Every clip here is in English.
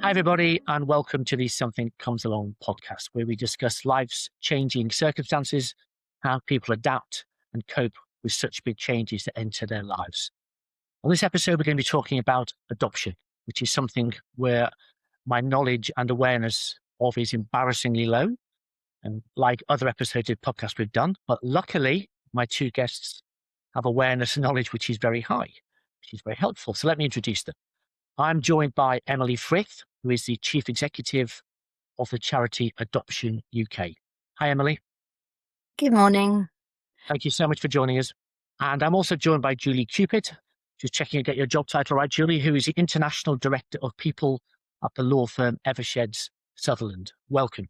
Hi, everybody, and welcome to the Something Comes Along podcast, where we discuss life's changing circumstances, how people adapt and cope with such big changes that enter their lives. On this episode, we're going to be talking about adoption, which is something where my knowledge and awareness of is embarrassingly low, and like other episodes of podcasts we've done. But luckily, my two guests have awareness and knowledge which is very high, which is very helpful. So let me introduce them. I'm joined by Emily Frith, who is the Chief Executive of the charity Adoption UK. Hi, Emily. Good morning. Thank you so much for joining us. And I'm also joined by Julie Cupit, just checking to get your job title right, Julie, who is the International Director of People at the law firm Eversheds Sutherland. Welcome.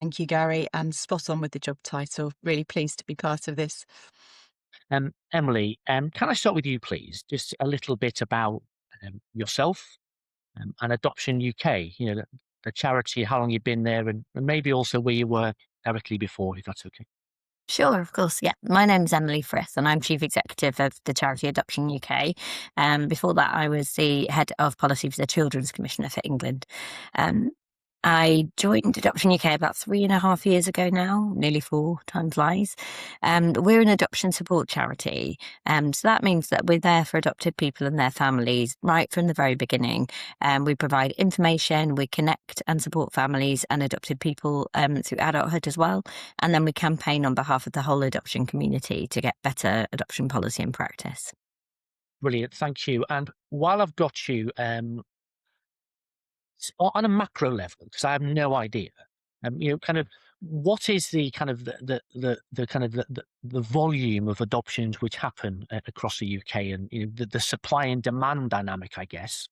Thank you, Gary, and spot on with the job title. Really pleased to be part of this. Emily, can I start with you, please? Just a little bit about yourself and Adoption UK, the charity, how long you've been there, and maybe also where you were directly before, if that's okay. Sure, of course. Yeah. My name's Emily Frith and I'm Chief Executive of the charity Adoption UK. Before that, I was the Head of Policy for the Children's Commissioner for England. I joined Adoption UK about 3.5 years ago now, nearly 4, time flies. We're an adoption support charity. So that means that we're there for adopted people and their families right from the very beginning. We provide information, we connect and support families and adopted people through adulthood as well. And then we campaign on behalf of the whole adoption community to get better adoption policy and practice. Brilliant. Thank you. And while I've got you, on a macro level, because I have no idea, kind of what is the kind of the volume of adoptions which happen across the UK, and the supply and demand dynamic, I guess.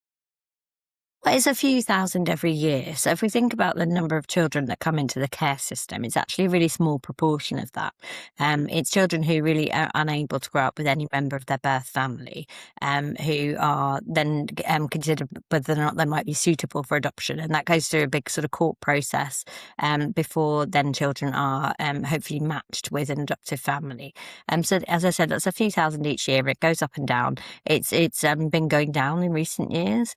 Well, it's a few thousand every year. So if we think about the number of children that come into the care system, it's actually a really small proportion of that. It's children who really are unable to grow up with any member of their birth family, who are then considered whether or not they might be suitable for adoption. And that goes through a big sort of court process before then children are hopefully matched with an adoptive family. So as I said, that's a few thousand each year. It goes up and down. It's been going down in recent years.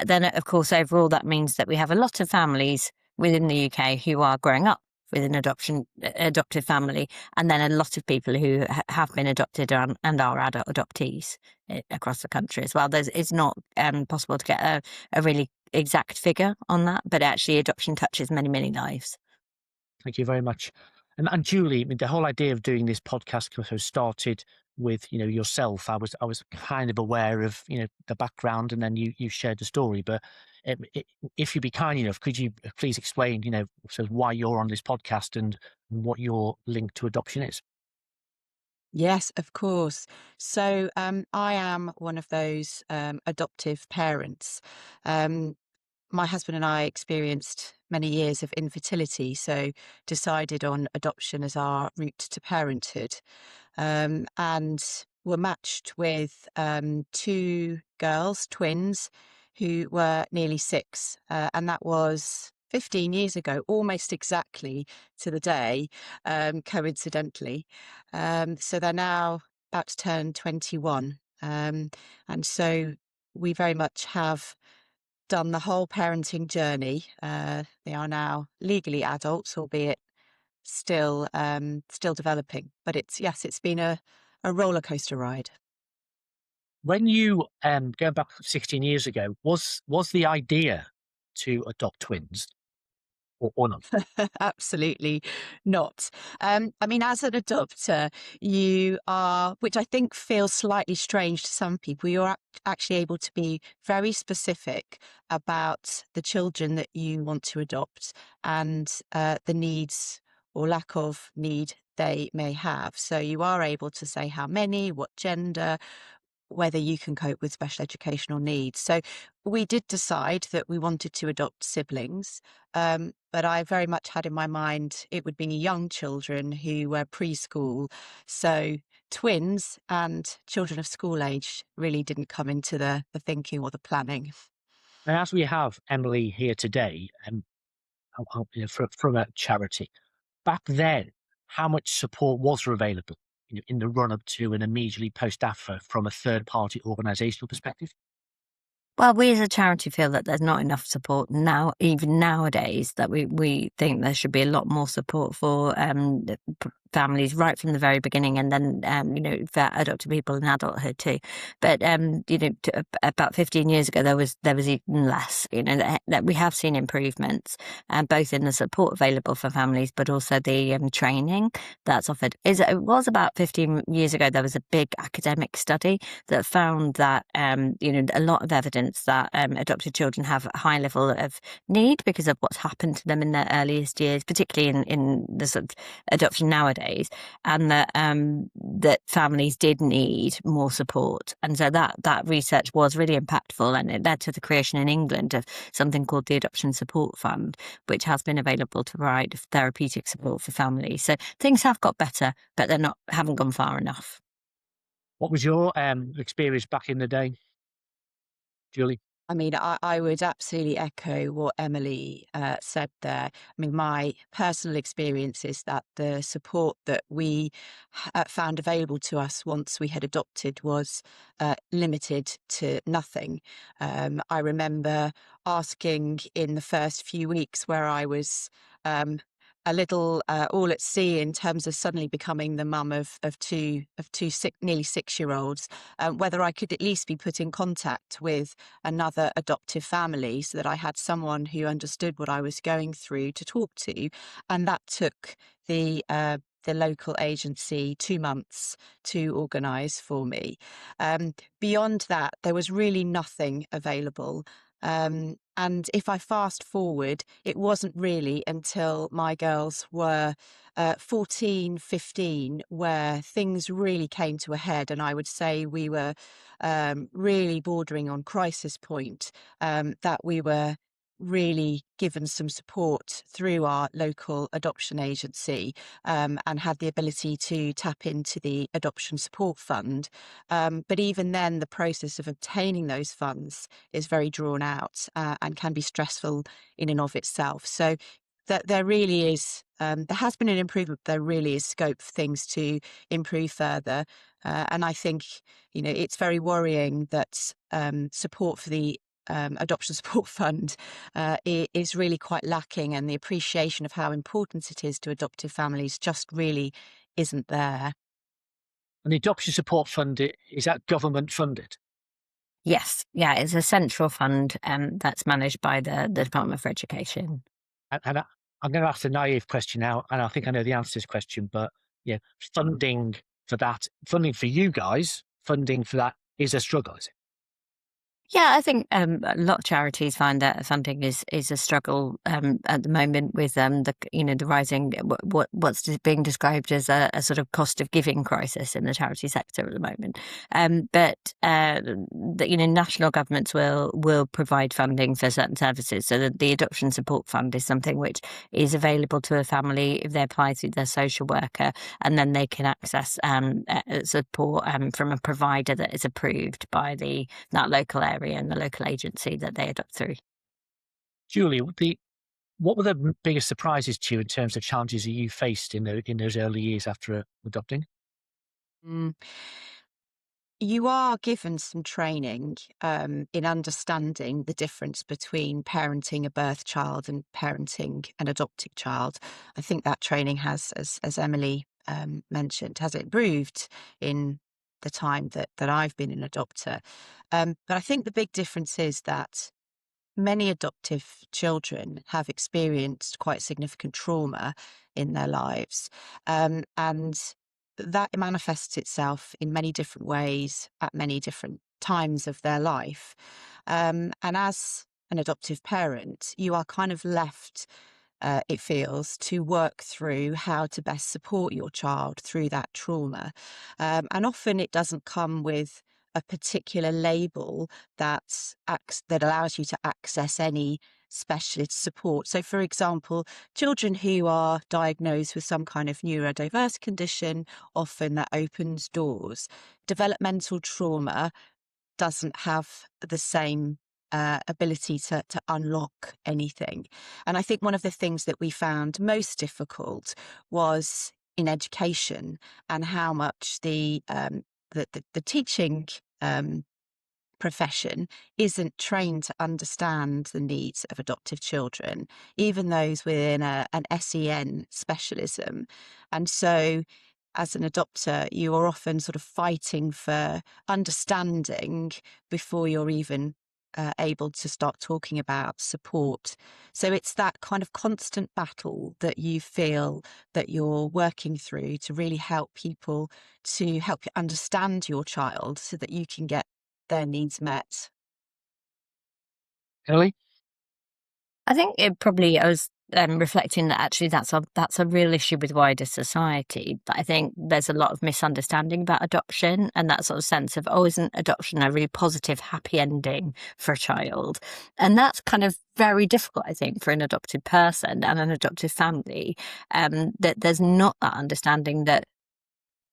But then, of course, overall, that means that we have a lot of families within the UK who are growing up with an adoptive family, and then a lot of people who have been adopted and are adult adoptees across the country as well. It's not possible to get a really exact figure on that, but actually adoption touches many, many lives. Thank you very much. And Julie, I mean, the whole idea of doing this podcast started with yourself. I was kind of aware of the background, and then you shared the story. But if you'd be kind enough, could you please explain sort of why you're on this podcast and what your link to adoption is? Yes, of course. So I am one of those adoptive parents. My husband and I experienced many years of infertility, so decided on adoption as our route to parenthood, and were matched with 2 girls, twins, who were nearly 6, and that was 15 years ago, almost exactly to the day, coincidentally. So they're now about to turn 21, and so we very much have done the whole parenting journey. They are now legally adults, albeit still developing. But it's been a roller coaster ride. When you going back 16 years ago, was the idea to adopt twins or not? Absolutely not. I mean, as an adopter, you are, which I think feels slightly strange to some people, you're actually able to be very specific about the children that you want to adopt and the needs or lack of need they may have. So you are able to say how many, what gender, whether you can cope with special educational needs. So we did decide that we wanted to adopt siblings, but I very much had in my mind it would be young children who were preschool. So twins and children of school age really didn't come into the thinking or the planning. And as we have Emily here today, from a charity, back then, how much support was available in the run up to and immediately post AFA from a third party organisational perspective? Well, we as a charity feel that there's not enough support now, even nowadays, that we think there should be a lot more support for families right from the very beginning, and then for adopted people in adulthood too. But about 15 years ago, there was even less. That we have seen improvements, both in the support available for families, but also the training that's offered. It was about 15 years ago. There was a big academic study that found that a lot of evidence that adopted children have a high level of need because of what's happened to them in their earliest years, particularly in the sort of adoption nowadays, and that families did need more support. And so that research was really impactful, and it led to the creation in England of something called the Adoption Support Fund, which has been available to provide therapeutic support for families. So things have got better, but haven't gone far enough. What was your experience back in the day, Julie? I mean, I would absolutely echo what Emily said there. I mean, my personal experience is that the support that we found available to us once we had adopted was limited to nothing. I remember asking in the first few weeks where I was a little all at sea in terms of suddenly becoming the mum of two nearly 6-year-olds, whether I could at least be put in contact with another adoptive family so that I had someone who understood what I was going through to talk to. And that took the local agency 2 months to organise for me. Beyond that, there was really nothing available. And if I fast forward, it wasn't really until my girls were 14, 15, where things really came to a head. And I would say we were really bordering on crisis point, that we were really given some support through our local adoption agency, and had the ability to tap into the Adoption Support Fund. But even then, the process of obtaining those funds is very drawn out, and can be stressful in and of itself. So that there really is, there has been an improvement, but there really is scope for things to improve further. And I think, it's very worrying that support for the Adoption Support Fund is really quite lacking, and the appreciation of how important it is to adoptive families just really isn't there. And the Adoption Support Fund, is that government funded? Yes, yeah, it's a central fund that's managed by the Department for Education. And I'm going to ask a naive question now, and I think I know the answer to this question, but funding funding for you guys, funding for that is a struggle, is it? Yeah, I think a lot of charities find that funding is a struggle at the moment with the rising what's being described as a sort of cost of giving crisis in the charity sector at the moment. But national governments will provide funding for certain services. So the Adoption Support Fund is something which is available to a family if they apply through their social worker, and then they can access support from a provider that is approved by that local area and the local agency that they adopt through. Julie, what were the biggest surprises to you in terms of challenges that you faced in those early years after adopting? Mm. You are given some training in understanding the difference between parenting a birth child and parenting an adopted child. I think that training has, as Emily mentioned, has improved in the time that I've been an adopter. But I think the big difference is that many adoptive children have experienced quite significant trauma in their lives. And that manifests itself in many different ways at many different times of their life. And as an adoptive parent, you are kind of left, it feels, to work through how to best support your child through that trauma. And often it doesn't come with a particular label that allows you to access any specialist support. So, for example, children who are diagnosed with some kind of neurodiverse condition, often that opens doors. Developmental trauma doesn't have the same ability to unlock anything. And I think one of the things that we found most difficult was in education, and how much the teaching profession isn't trained to understand the needs of adoptive children, even those within an SEN specialism. And so, as an adopter, you are often sort of fighting for understanding before you're even able to start talking about support. So it's that kind of constant battle that you feel that you're working through to really help people, to help you understand your child so that you can get their needs met. Ellie? I think it probably, I was reflecting that actually that's a real issue with wider society. But I think there's a lot of misunderstanding about adoption and that sort of sense of, oh, isn't adoption a really positive, happy ending for a child? And that's kind of very difficult, I think, for an adopted person and an adoptive family. That there's not that understanding that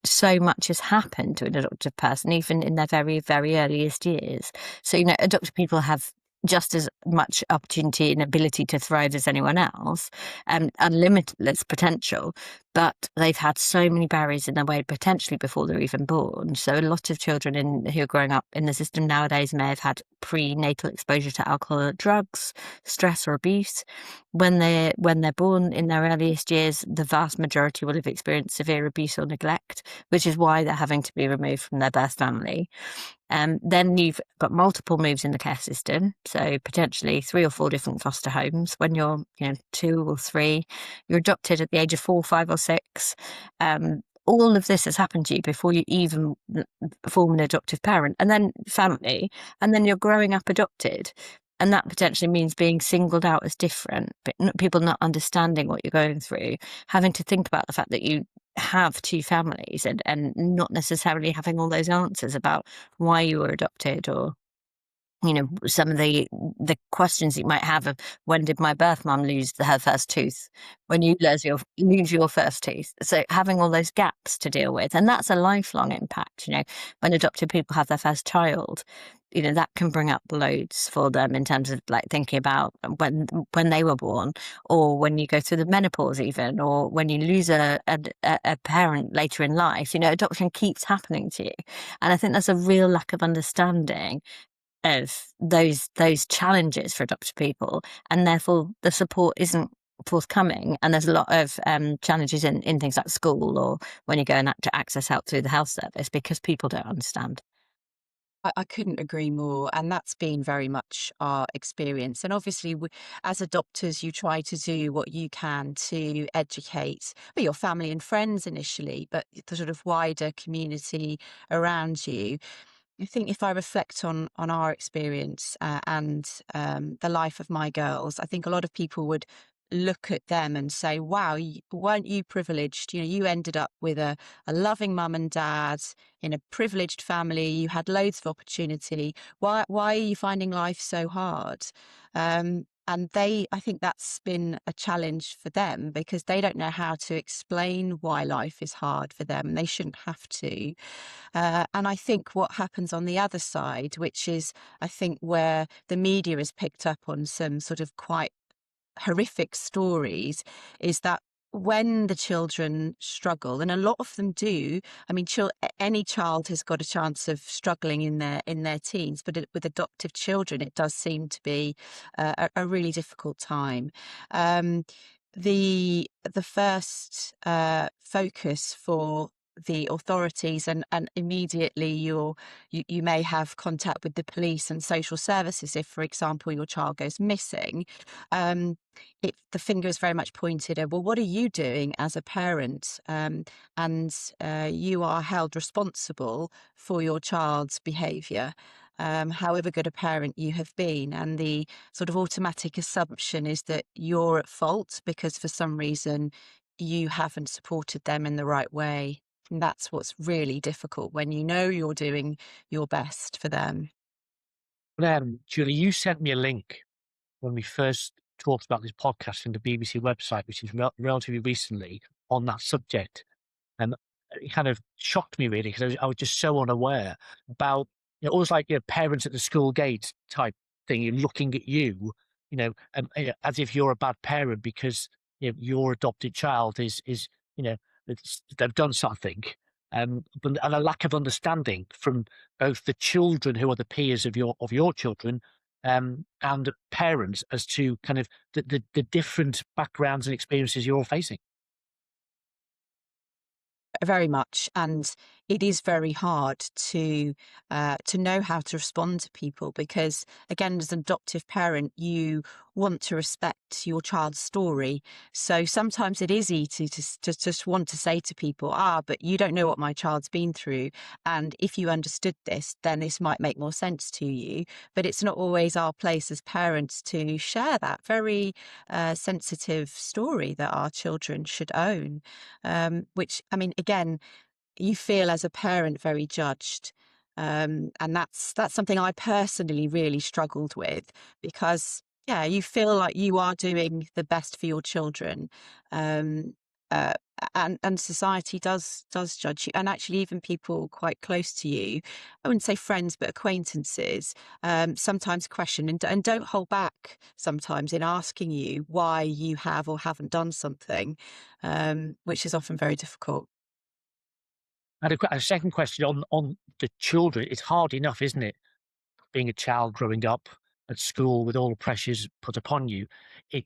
so much has happened to an adoptive person, even in their very, very earliest years. So, adopted people have just as much opportunity and ability to thrive as anyone else, unlimited potential, but they've had so many barriers in their way potentially before they're even born. So a lot of children who are growing up in the system nowadays may have had prenatal exposure to alcohol or drugs, stress or abuse. When they're born in their earliest years, the vast majority will have experienced severe abuse or neglect, which is why they're having to be removed from their birth family. Then you've got multiple moves in the care system, so potentially 3 or 4 different foster homes. When you're 2 or 3, you're adopted at the age of 4, 5 or 6. All of this has happened to you before you even form an adoptive parent, and then family, and then you're growing up adopted. And that potentially means being singled out as different, but people not understanding what you're going through, having to think about the fact that you have 2 families and not necessarily having all those answers about why you were adopted, or some of the questions you might have of, when did my birth mum lose her first tooth? When you lose your first tooth. So having all those gaps to deal with, and that's a lifelong impact. When adopted people have their first child, that can bring up loads for them in terms of thinking about when they were born, or when you go through the menopause even, or when you lose a parent later in life. Adoption keeps happening to you. And I think there's a real lack of understanding of those challenges for adopted people, and therefore the support isn't forthcoming. And there's a lot of challenges in things like school, or when you go and to access help through the health service, because people don't understand. I couldn't agree more. And that's been very much our experience. And obviously, as adopters, you try to do what you can to educate your family and friends initially, but the sort of wider community around you. I think if I reflect on our experience and the life of my girls, I think a lot of people would look at them and say, wow, weren't you privileged? You ended up with a loving mum and dad in a privileged family. You had loads of opportunity. Why are you finding life so hard? And I think that's been a challenge for them, because they don't know how to explain why life is hard for them. They shouldn't have to. And I think what happens on the other side, which is, I think, where the media has picked up on some sort of quite horrific stories, is that when the children struggle, and a lot of them do, I mean, any child has got a chance of struggling in their teens, but with adoptive children, it does seem to be a really difficult time. The first focus for the authorities, and immediately you may have contact with the police and social services if, for example, your child goes missing. The finger is very much pointed at, well, what are you doing as a parent? And you are held responsible for your child's behaviour, however good a parent you have been. And the sort of automatic assumption is that you're at fault because for some reason you haven't supported them in the right way. And that's what's really difficult, when you're doing your best for them. Julie, you sent me a link when we first talked about this podcast from the BBC website, which is relatively recently, on that subject. And it kind of shocked me, really, because I was just so unaware about, almost like parents at the school gate type thing, looking at you, as if you're a bad parent because your adopted child is they've done something. and a lack of understanding from both the children who are the peers of your children, and parents as to kind of the different backgrounds and experiences you're all facing. Very much, and it is very hard to know how to respond to people because, again, as an adoptive parent, you want to respect your child's story. So sometimes it is easy to just want to say to people, but you don't know what my child's been through, and if you understood this, then this might make more sense to you. But it's not always our place as parents to share that very sensitive story that our children should own. Which, I mean, again, you feel as a parent very judged. And that's something I personally really struggled with because, yeah, you feel like you are doing the best for your children. Um, uh, and society does judge you, and actually even people quite close to you, I wouldn't say friends but acquaintances, sometimes question and don't hold back sometimes in asking you why you have or haven't done something, which is often very difficult. And a second question on the children. It's hard enough, isn't it, being a child growing up at school with all the pressures put upon you? It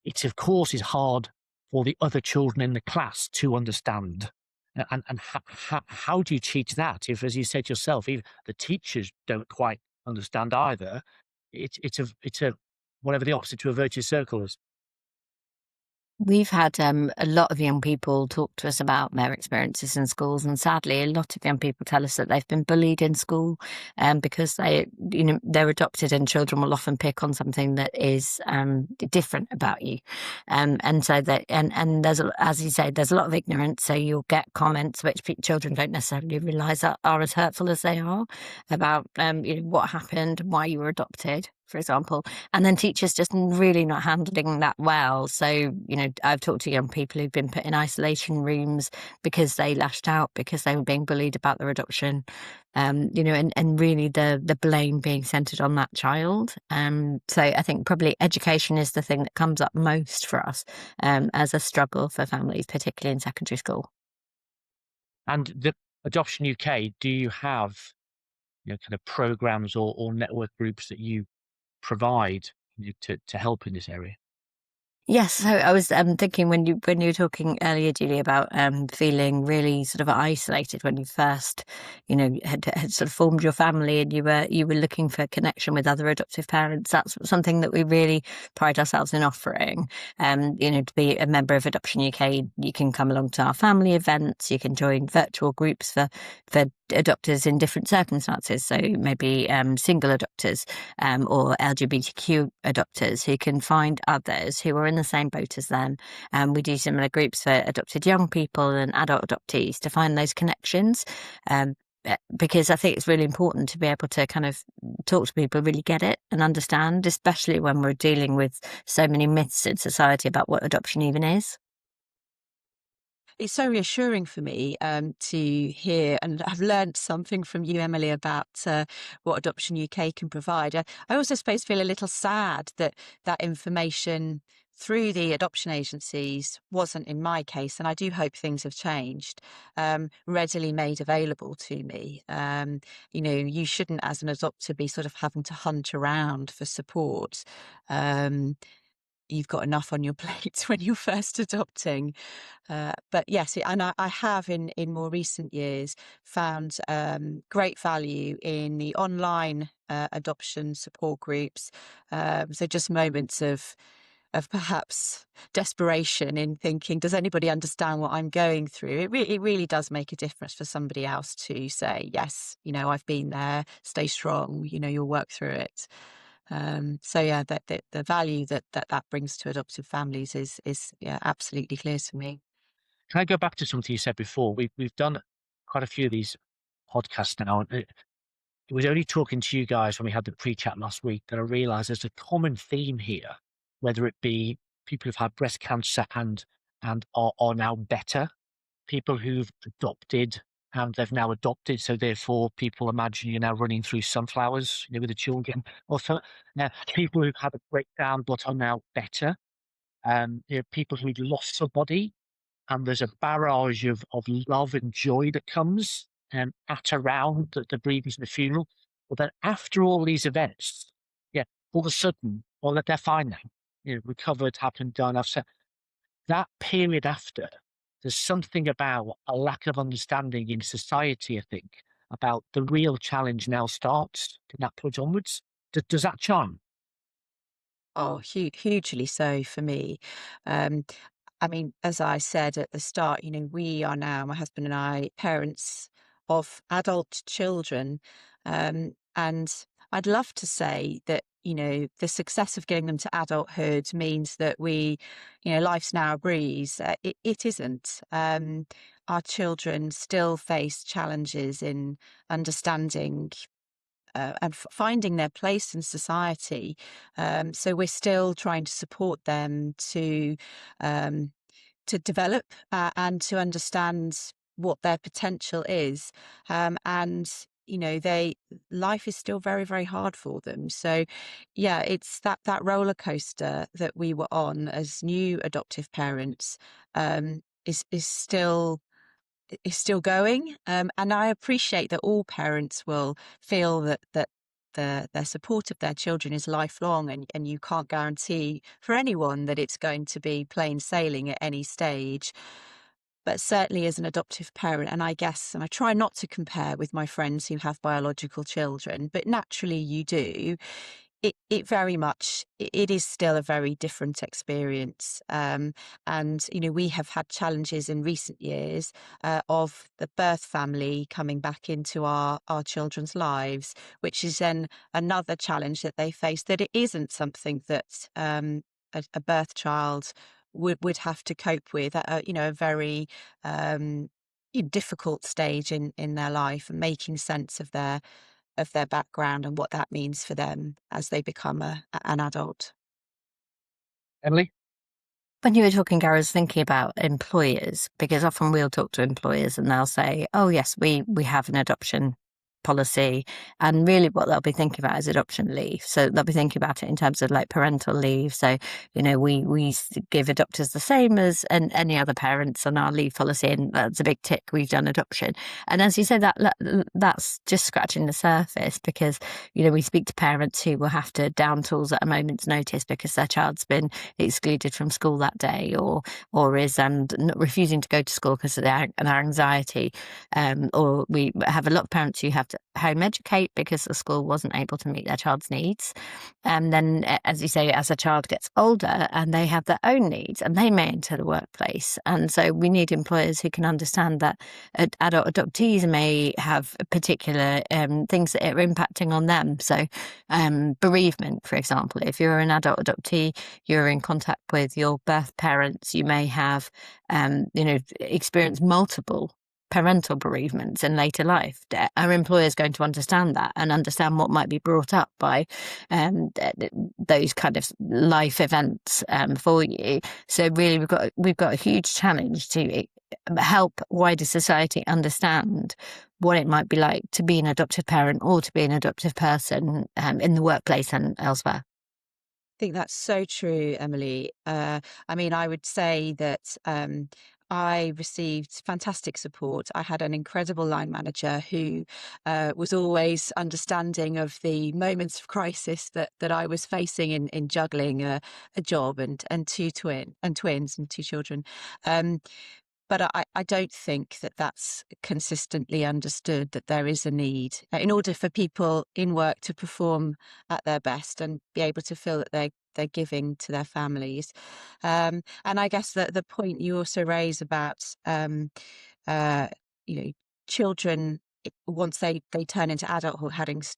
it of course is hard for the other children in the class to understand. And how do you teach that if, as you said yourself, even the teachers don't quite understand either? It's a whatever the opposite to a virtuous circle is. We've had a lot of young people talk to us about their experiences in schools, and sadly, a lot of young people tell us that they've been bullied in school, because they're adopted, and children will often pick on something that is different about you, and so that and there's as you say, there's a lot of ignorance. So you'll get comments which children don't necessarily realise are as hurtful as they are about what happened, why you were adopted, for example. And then teachers just really not handling that well. So, I've talked to young people who've been put in isolation rooms because they lashed out, because they were being bullied about their adoption, and really the blame being centered on that child. So I think probably education is the thing that comes up most for us, as a struggle for families, particularly in secondary school. And the Adoption UK, do you have, kind of programs or network groups that you provide to help in this area? Yes, so I was thinking when you were talking earlier, Julie, about feeling really sort of isolated when you first, had sort of formed your family, and you were looking for connection with other adoptive parents. That's something that we really pride ourselves in offering. To be a member of Adoption UK, you can come along to our family events. You can join virtual groups for adopters in different circumstances. So maybe single adopters, or LGBTQ adopters who can find others who are in the same boat as them. We do similar groups for adopted young people and adult adoptees to find those connections. Because I think it's really important to be able to kind of talk to people, really get it and understand, especially when we're dealing with so many myths in society about what adoption even is. It's so reassuring for me to hear, and I've learned something from you, Emily, about what Adoption UK can provide. I also suppose feel a little sad that that information through the adoption agencies wasn't in my case, and I do hope things have changed, readily made available to me. You shouldn't, as an adopter, be sort of having to hunt around for support. Um, you've got enough on your plate when you're first adopting. But yes, and I have in more recent years found great value in the online adoption support groups. So just moments of perhaps desperation in thinking, does anybody understand what I'm going through? It really does make a difference for somebody else to say, yes, I've been there, stay strong, you'll work through it. So yeah, the value that brings to adoptive families is yeah, absolutely clear to me. Can I go back to something you said before? We've done quite a few of these podcasts now, and it was only talking to you guys when we had the pre-chat last week that I realized there's a common theme here, whether it be people who've had breast cancer and are now better, people who've adopted and they've now adopted, so therefore people imagine you're now running through sunflowers, with the children. Also, now people who've had a breakdown but are now better. People who'd lost somebody and there's a barrage of love and joy that comes at around the bereavement and the funeral. But then after all these events, yeah, all of a sudden, well, they're fine now. Recovered, happened, done. I've said that period after, there's something about a lack of understanding in society, I think, about the real challenge now starts in that point onwards. Does that chime? Oh, hugely so for me. Um, I mean, as I said at the start, we are now, my husband and I, parents of adult children. And I'd love to say that, the success of getting them to adulthood means that life's now a breeze. It isn't. Our children still face challenges in understanding and finding their place in society. So we're still trying to support them um, to develop and to understand what their potential is. And they life is still very, very hard for them. So yeah, it's that roller coaster that we were on as new adoptive parents is still going. And I appreciate that all parents will feel that their support of their children is lifelong, and you can't guarantee for anyone that it's going to be plain sailing at any stage. But certainly as an adoptive parent, and I try not to compare with my friends who have biological children, but naturally you do. It very much, it is still a very different experience. And, we have had challenges in recent years of the birth family coming back into our children's lives, which is then another challenge that they face, that it isn't something that a birth child would have to cope with at a very difficult stage in their life, and making sense of their background and what that means for them as they become an adult. Emily? When you were talking, Gary, I was thinking about employers, because often we'll talk to employers and they'll say, oh, yes, we have an adoption policy. And really what they'll be thinking about is adoption leave. So they'll be thinking about it in terms of like parental leave. So, we give adopters the same as any other parents on our leave policy. And that's a big tick. We've done adoption. And as you say, that's just scratching the surface, because, we speak to parents who will have to down tools at a moment's notice because their child's been excluded from school that day, or is refusing to go to school because of their anxiety. Or we have a lot of parents who have to home educate because the school wasn't able to meet their child's needs. And then, as you say, as a child gets older and they have their own needs and they may enter the workplace. And so we need employers who can understand that adult adoptees may have particular things that are impacting on them. So bereavement, for example, if you're an adult adoptee, you're in contact with your birth parents, you may have, experienced multiple parental bereavements in later life. Are employers going to understand that and understand what might be brought up by those kind of life events for you? So really, we've got a huge challenge to help wider society understand what it might be like to be an adoptive parent or to be an adoptive person in the workplace and elsewhere. I think that's so true, Emily. I mean, I would say that I received fantastic support. I had an incredible line manager who was always understanding of the moments of crisis that I was facing in juggling a job and twins and two children. But I don't think that that's consistently understood, that there is a need in order for people in work to perform at their best and be able to feel that they're giving to their families. And I guess that the point you also raise about, uh, children, once they turn into adulthood,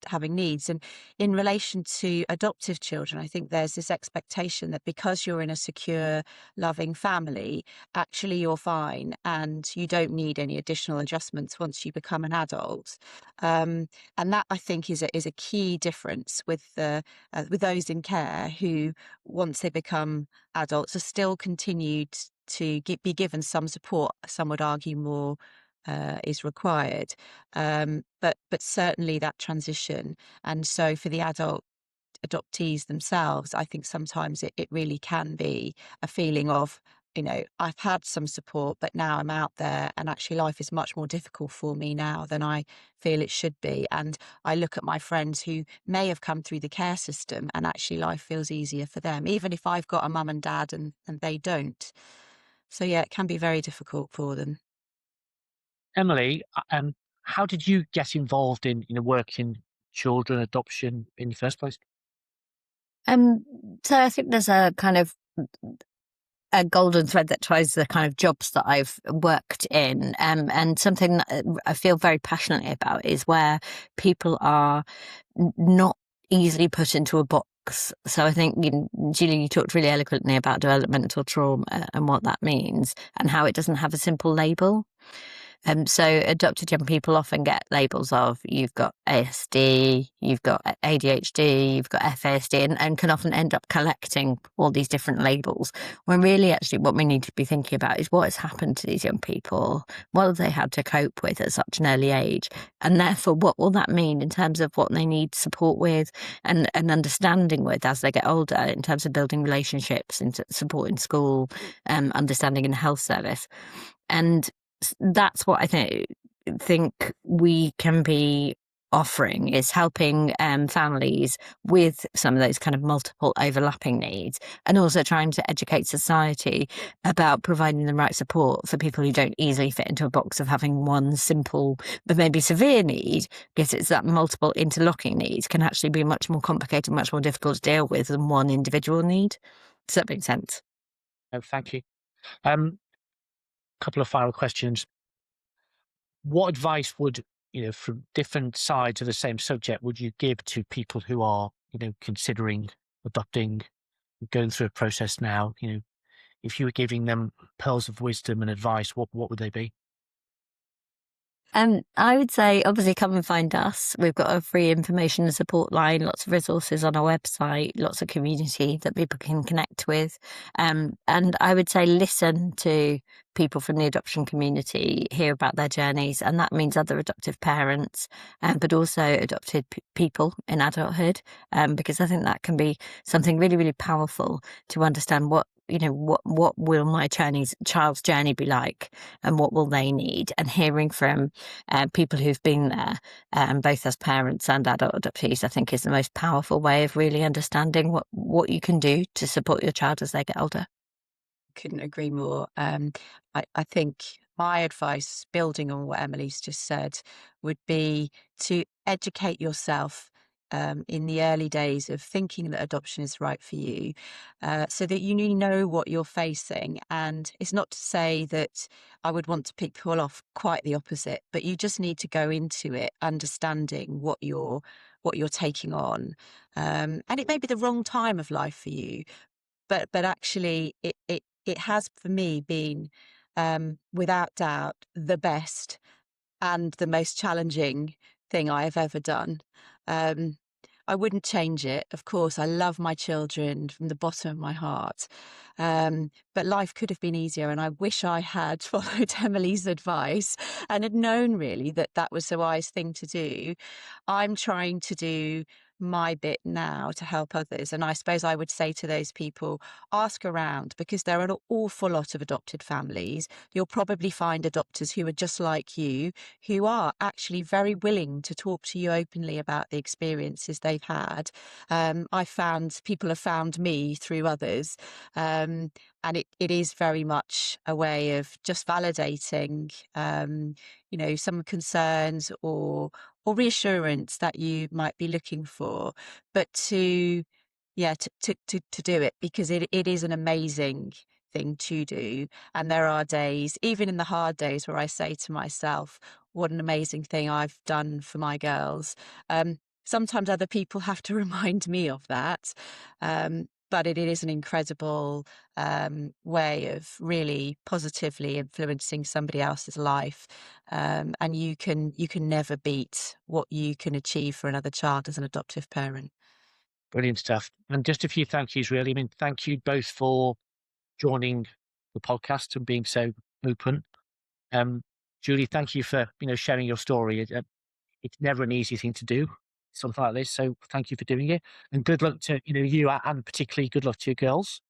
having needs. And in relation to adoptive children, I think there's this expectation that because you're in a secure, loving family, actually you're fine and you don't need any additional adjustments once you become an adult. And that, I think, is a key difference with those in care who, once they become adults, are still continued to be given some support. Some would argue more is required, but certainly that transition. And so for the adoptees themselves, I think sometimes it really can be a feeling of I've had some support, but now I'm out there and actually life is much more difficult for me now than I feel it should be. And I look at my friends who may have come through the care system and actually life feels easier for them, even if I've got a mum and dad and they don't. So yeah, it can be very difficult for them. Emily, how did you get involved in working children adoption in the first place? Um, so I think there's a kind of a golden thread that ties the kind of jobs that I've worked in. And something that I feel very passionately about is where people are not easily put into a box. So I think, Julie, you talked really eloquently about developmental trauma and what that means and how it doesn't have a simple label. So adopted young people often get labels of you've got ASD, you've got ADHD, you've got FASD, and can often end up collecting all these different labels. When really, actually, what we need to be thinking about is what has happened to these young people, what have they had to cope with at such an early age, and therefore, what will that mean in terms of what they need support with and understanding with as they get older, in terms of building relationships, into support in school, understanding in the health service, and that's what I think we can be offering, is helping families with some of those kind of multiple overlapping needs, and also trying to educate society about providing the right support for people who don't easily fit into a box of having one simple but maybe severe need, because it's that multiple interlocking needs can actually be much more complicated, much more difficult to deal with than one individual need. Does that make sense? Oh, thank you. Couple of final questions. What advice would, from different sides of the same subject, would you give to people who are, considering adopting, going through a process now? If you were giving them pearls of wisdom and advice, what would they be? I would say, obviously, come and find us. We've got a free information and support line, lots of resources on our website, lots of community that people can connect with. And I would say listen to people from the adoption community, hear about their journeys, and that means other adoptive parents, but also adopted people in adulthood, because I think that can be something really, really powerful to understand what will my child's journey be like, and what will they need, and hearing from people who've been there, both as parents and adult adoptees, I think is the most powerful way of really understanding what you can do to support your child as they get older. Couldn't agree more. I think my advice, building on what Emily's just said, would be to educate yourself in the early days of thinking that adoption is right for you, so that you know what you're facing. And it's not to say that I would want to pick people off, quite the opposite, but you just need to go into it understanding what you're taking on. And it may be the wrong time of life for you, but actually it has for me been, without doubt, the best and the most challenging thing I have ever done. Um, I wouldn't change it. Of course, I love my children from the bottom of my heart. But life could have been easier, and I wish I had followed Emily's advice and had known really that that was the wise thing to do. I'm trying to do my bit now to help others. And I suppose I would say to those people, ask around, because there are an awful lot of adopted families. You'll probably find adopters who are just like you, who are actually very willing to talk to you openly about the experiences they've had. I found people have found me through others. And it is very much a way of just validating, some concerns or reassurance that you might be looking for, but to do it, because it is an amazing thing to do. And there are days, even in the hard days, where I say to myself, what an amazing thing I've done for my girls. Sometimes other people have to remind me of that. But it is an incredible way of really positively influencing somebody else's life, and you can never beat what you can achieve for another child as an adoptive parent. Brilliant stuff. And just a few thank yous, really. I mean, thank you both for joining the podcast and being so open. Julie, thank you for sharing your story. It's never an easy thing to do, something like this. So thank you for doing it, and good luck to you and particularly good luck to your girls.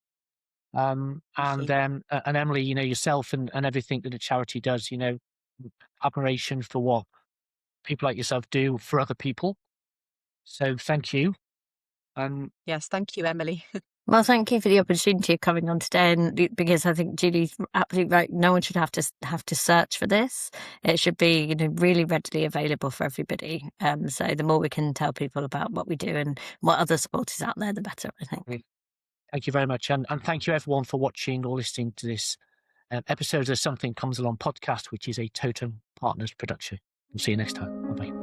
Thank And you. Emily, yourself and everything that the charity does, admiration for what people like yourself do for other people. So thank you. Yes, thank you, Emily. Well, thank you for the opportunity of coming on today, and because I think Julie's absolutely right. No one should have to search for this. It should be, really readily available for everybody. So the more we can tell people about what we do and what other support is out there, the better, I think. Thank you very much. And thank you everyone for watching or listening to this episode of Something Comes Along podcast, which is a Totum Partners production. We'll see you next time. Bye-bye.